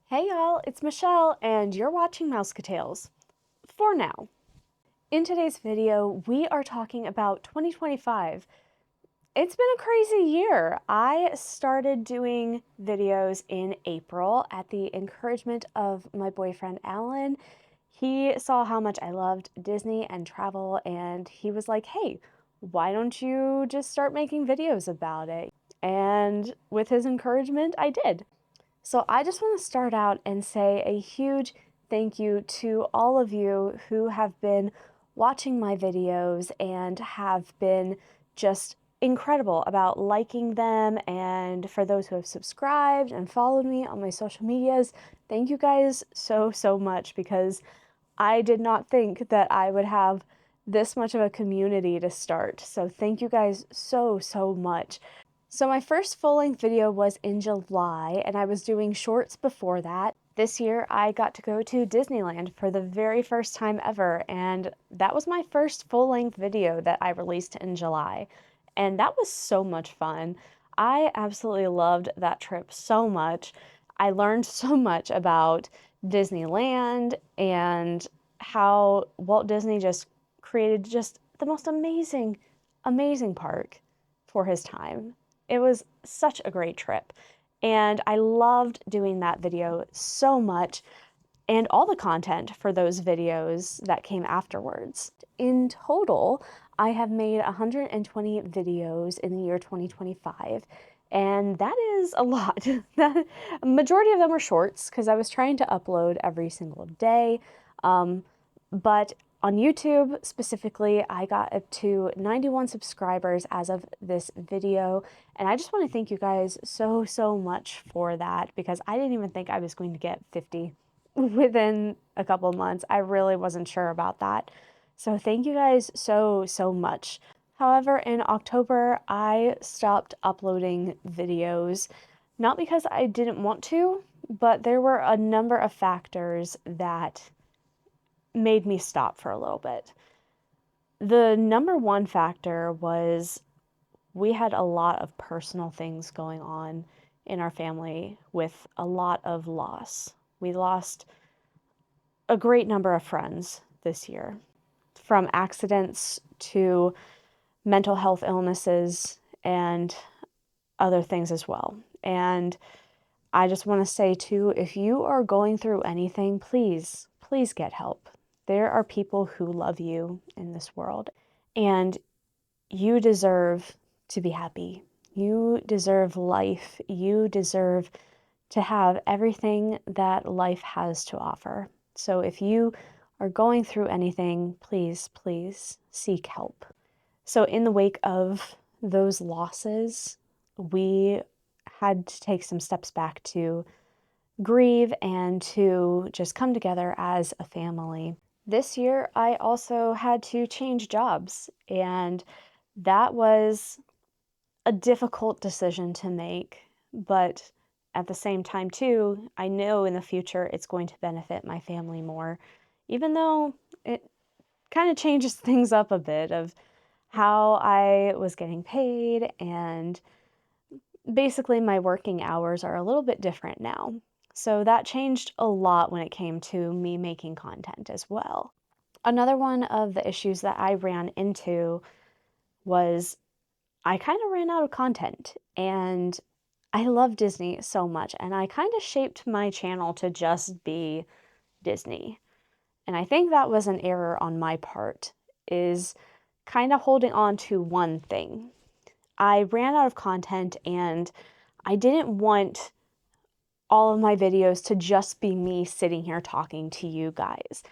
Hey y'all, it's Michelle and you're watching Mousecatales. For now. In today's video, we are talking about 2025. It's been a crazy year. I started doing videos in April at the encouragement of my boyfriend Alan. He saw how much I loved Disney and travel and he was like, hey, why don't you just start making videos about it? And with his encouragement, I did. So I just want to start out and say a huge thank you to all of you who have been watching my videos and have been just incredible about liking them, and for those who have subscribed and followed me on my social medias, thank you guys so much, because I did not think that I would have this much of a community to start. So thank you guys so much. So my first full-length video was in July, and I was doing shorts before that. This year I got to go to Disneyland for the very first time ever, and that was my first full-length video that I released in July. And that was so much fun. I absolutely loved that trip so much. I learned so much about Disneyland and how Walt Disney just created just the most amazing park for his time. It was such a great trip, and I loved doing that video so much, and all the content for those videos that came afterwards. In total, I have made 120 videos in the year 2025, and that is a lot. The majority of them were shorts because I was trying to upload every single day. But on YouTube specifically, I got up to 91 subscribers as of this video, and I just want to thank you guys so much for that, because I didn't even think I was going to get 50 within a couple months. I really wasn't sure about that. So thank you guys so much. However, in October, I stopped uploading videos, not because I didn't want to, but there were a number of factors that made me stop for a little bit. The number one factor was we had a lot of personal things going on in our family with a lot of loss. We lost a great number of friends this year, from accidents to mental health illnesses and other things as well. And I just want to say too, if you are going through anything, please get help. There are people who love you in this world, and you deserve to be happy. You deserve life. You deserve to have everything that life has to offer. So if you are going through anything, please seek help. So in the wake of those losses, we had to take some steps back to grieve and to just come together as a family. This year, I also had to change jobs, and that was a difficult decision to make, but at the same time too, I know in the future it's going to benefit my family more, even though it kind of changes things up a bit of how I was getting paid, and basically my working hours are a little bit different now. So that changed a lot when it came to me making content as well. Another one of the issues that I ran into was I kind of ran out of content, and I love Disney so much, and I kind of shaped my channel to just be Disney. And I think that was an error on my part, is kind of holding on to one thing. I ran out of content, and I didn't want all of my videos to just be me sitting here talking to you guys.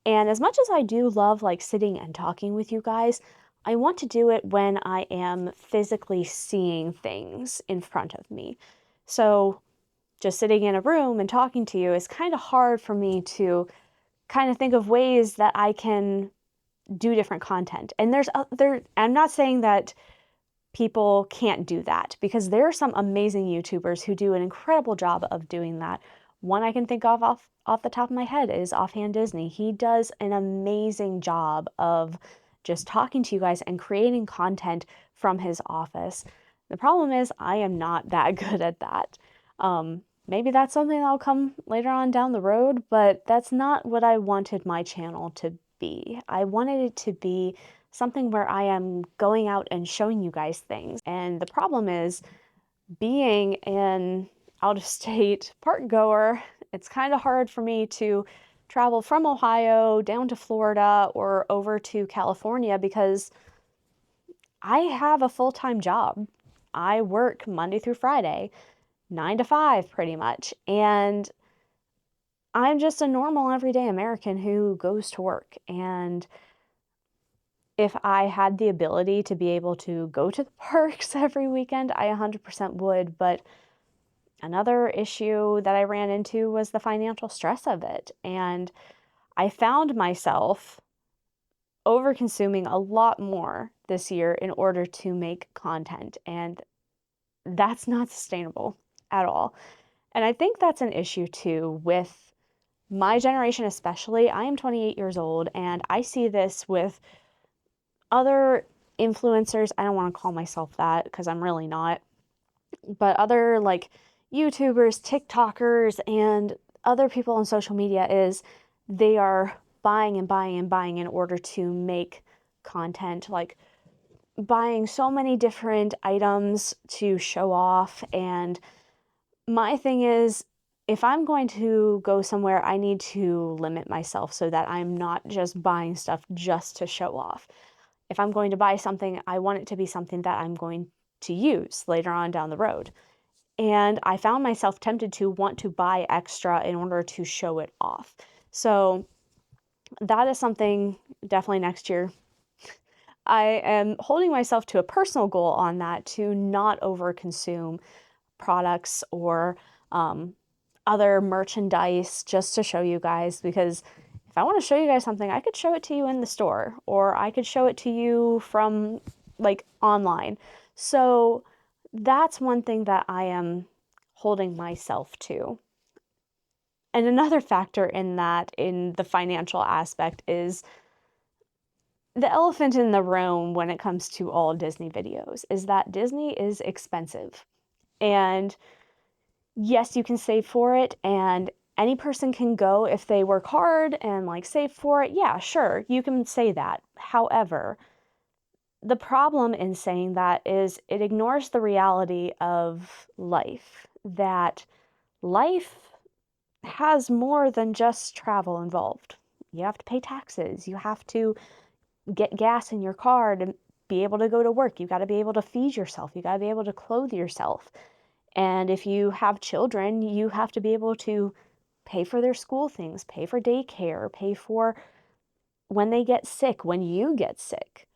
And as much as I do love like sitting and talking with you guys, I want to do it when I am physically seeing things in front of me. So just sitting in a room and talking to you is kind of hard for me to kind of think of ways that I can do different content. And I'm not saying that people can't do that, because there are some amazing YouTubers who do an incredible job of doing that. One I can think of off the top of my head is Offhand Disney. He does an amazing job of just talking to you guys and creating content from his office. The problem is I am not that good at that. maybe that's something that'll come later on down the road, but that's not what I wanted my channel to be. I wanted it to be something where I am going out and showing you guys things. And the problem is, being an out-of-state park goer, it's kind of hard for me to travel from Ohio down to Florida or over to California because I have a full-time job. I work Monday through Friday, 9 to 5 pretty much, and I'm just a normal everyday American who goes to work. And if I had the ability to be able to go to the parks every weekend, I 100% would. But another issue that I ran into was the financial stress of it. And I found myself over-consuming a lot more this year in order to make content. And that's not sustainable at all. And I think that's an issue too with my generation especially. I am 28 years old, and I see this with other influencers. I don't want to call myself that because I'm really not, but other like YouTubers, TikTokers, and other people on social media is they are buying and buying and buying in order to make content, like buying so many different items to show off. And my thing is, if I'm going to go somewhere, I need to limit myself so that I'm not just buying stuff just to show off. If I'm going to buy something, I want it to be something that I'm going to use later on down the road. And I found myself tempted to want to buy extra in order to show it off. So that is something definitely next year. I am holding myself to a personal goal on that, to not overconsume products or other merchandise just to show you guys, because if I want to show you guys something, I could show it to you in the store, or I could show it to you from like online. So that's one thing that I am holding myself to. And another factor in that, in the financial aspect, is the elephant in the room when it comes to all Disney videos, is that Disney is expensive. And yes, you can save for it, and any person can go if they work hard and like save for it. Yeah, sure, you can say that. However, the problem in saying that is it ignores the reality of life, that life has more than just travel involved. You have to pay taxes, you have to get gas in your car to be able to go to work, you got to be able to feed yourself, you got to be able to clothe yourself. And if you have children, you have to be able to pay for their school things, pay for daycare, pay for when they get sick, when you get sick.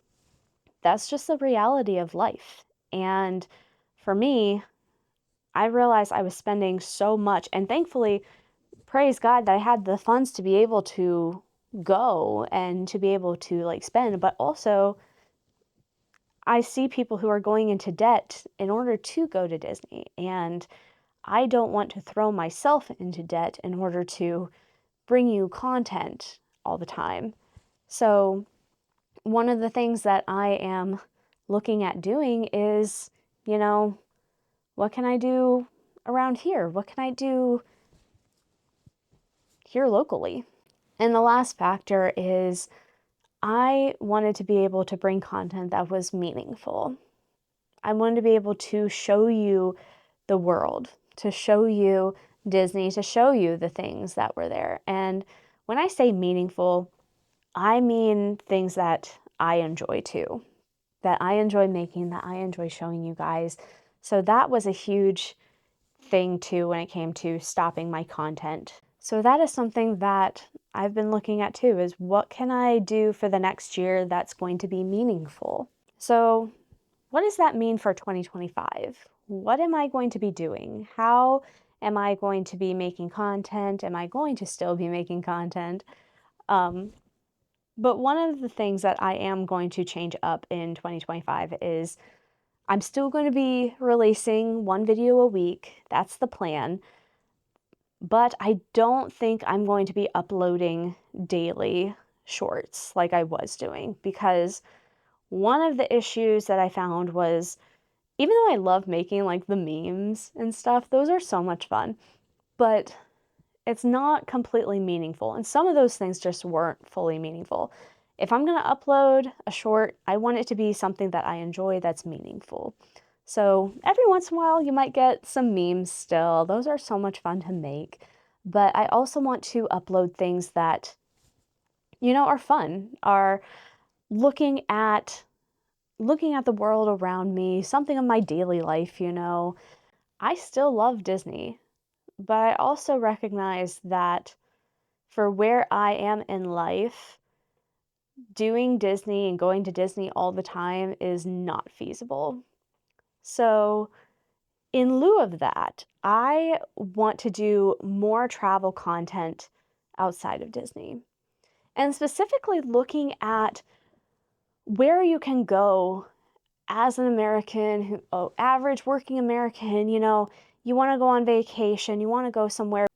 That's just the reality of life. And for me, I realized I was spending so much, and thankfully, praise God that I had the funds to be able to go and to be able to like spend, but also I see people who are going into debt in order to go to Disney, and I don't want to throw myself into debt in order to bring you content all the time. So one of the things that I am looking at doing is, what can I do around here? What can I do here locally? And the last factor is I wanted to be able to bring content that was meaningful. I wanted to be able to show you the world, to show you Disney, to show you the things that were there. And when I say meaningful, I mean things that I enjoy too, that I enjoy making, that I enjoy showing you guys. So that was a huge thing too when it came to stopping my content. So that is something that I've been looking at too, is what can I do for the next year that's going to be meaningful? So what does that mean for 2025? What am I going to be doing? How am I going to be making content? Am I going to still be making content? But one of the things that I am going to change up in 2025 is I'm still going to be releasing one video a week. That's the plan. But I don't think I'm going to be uploading daily shorts like I was doing, because one of the issues that I found was, even though I love making like the memes and stuff, those are so much fun. but it's not completely meaningful. And some of those things just weren't fully meaningful. If I'm going to upload a short, I want it to be something that I enjoy that's meaningful. So every once in a while, you might get some memes still. Those are so much fun to make. But I also want to upload things that, are fun, are looking at the world around me, something of my daily life. I still love Disney, but I also recognize that for where I am in life, doing Disney and going to Disney all the time is not feasible. So, in lieu of that, I want to do more travel content outside of Disney, and specifically looking at where you can go as an American, average working American. You want to go on vacation, you want to go somewhere.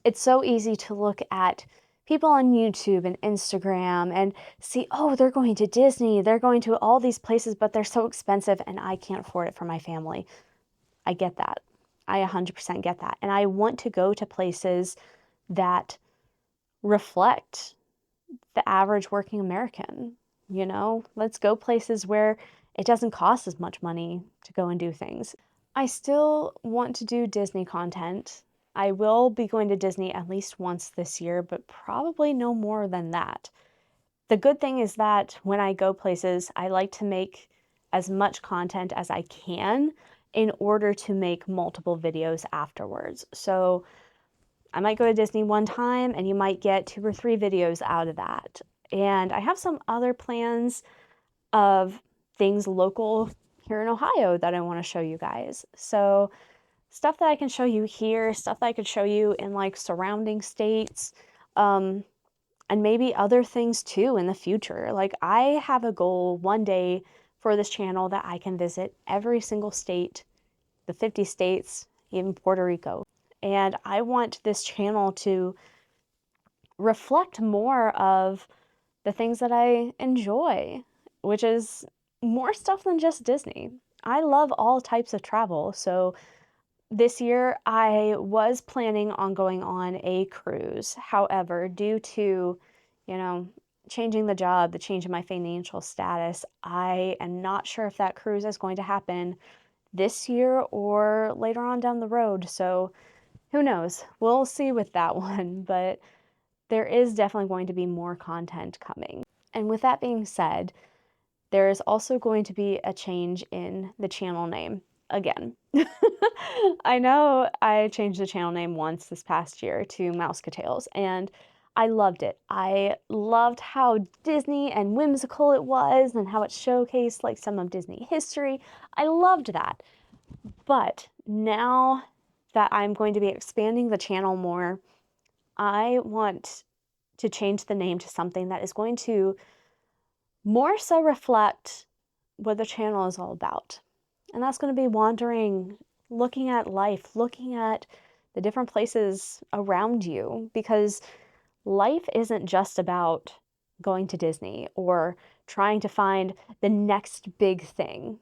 It's so easy to look at people on YouTube and Instagram and see, oh, they're going to Disney, they're going to all these places, but they're so expensive and I can't afford it for my family. I get that. I 100% get that. And I want to go to places that reflect the average working American. Let's go places where it doesn't cost as much money to go and do things. I still want to do Disney content. I will be going to Disney at least once this year, but probably no more than that. The good thing is that when I go places, I like to make as much content as I can in order to make multiple videos afterwards. So I might go to Disney one time and you might get 2 or 3 videos out of that. And I have some other plans of things local here in Ohio that I want to show you guys. So stuff that I can show you here, stuff that I could show you in like surrounding states, and maybe other things too in the future. Like I have a goal one day for this channel that I can visit every single state, the 50 states, even Puerto Rico. And I want this channel to reflect more of the things that I enjoy, which is more stuff than just Disney. I love all types of travel. So this year I was planning on going on a cruise. However, due to, changing the job, the change in my financial status, I am not sure if that cruise is going to happen this year or later on down the road. So who knows? We'll see with that one, but there is definitely going to be more content coming. And with that being said, there is also going to be a change in the channel name again. I know I changed the channel name once this past year to Mousecatales, and I loved it. I loved how Disney and whimsical it was and how it showcased like some of Disney history. I loved that. But now that I'm going to be expanding the channel more, I want to change the name to something that is going to more so reflect what the channel is all about. And that's going to be wandering, looking at life, looking at the different places around you, because life isn't just about going to Disney or trying to find the next big thing.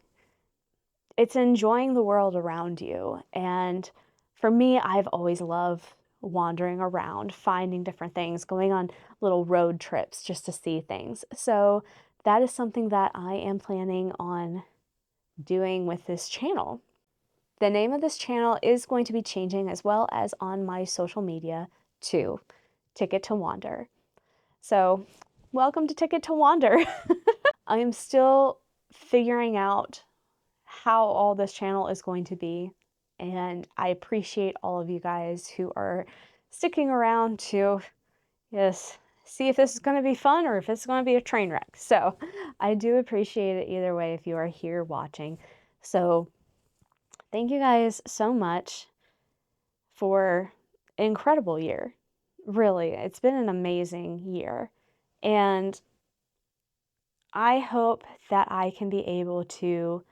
It's enjoying the world around you. And for me, I've always loved wandering around, finding different things, going on little road trips just to see things. So that is something that I am planning on doing with this channel. The name of this channel is going to be changing, as well as on my social media, to Ticket to Wander. So welcome to Ticket to Wander. I am still figuring out how all this channel is going to be, and I appreciate all of you guys who are sticking around to see if this is going to be fun or if it's going to be a train wreck. So I do appreciate it either way if you are here watching. So thank you guys so much for an incredible year. Really, it's been an amazing year. And I hope that I can be able to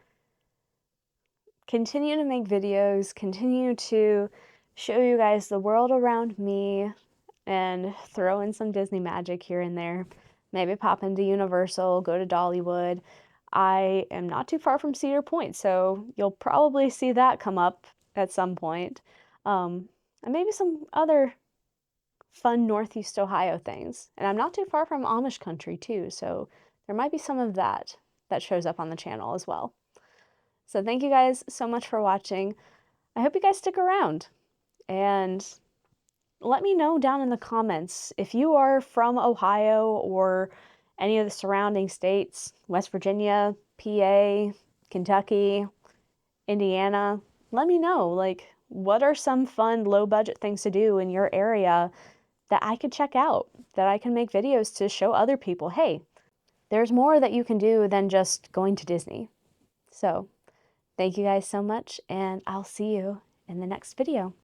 continue to make videos, continue to show you guys the world around me, and throw in some Disney magic here and there. Maybe pop into Universal, go to Dollywood. I am not too far from Cedar Point, so you'll probably see that come up at some point. and maybe some other fun Northeast Ohio things. And I'm not too far from Amish country too, so there might be some of that that shows up on the channel as well. So thank you guys so much for watching. I hope you guys stick around, and let me know down in the comments if you are from Ohio or any of the surrounding states, West Virginia, PA, Kentucky, Indiana. Let me know, like, what are some fun low budget things to do in your area that I could check out, that I can make videos to show other people, hey, there's more that you can do than just going to Disney. So thank you guys so much, and I'll see you in the next video.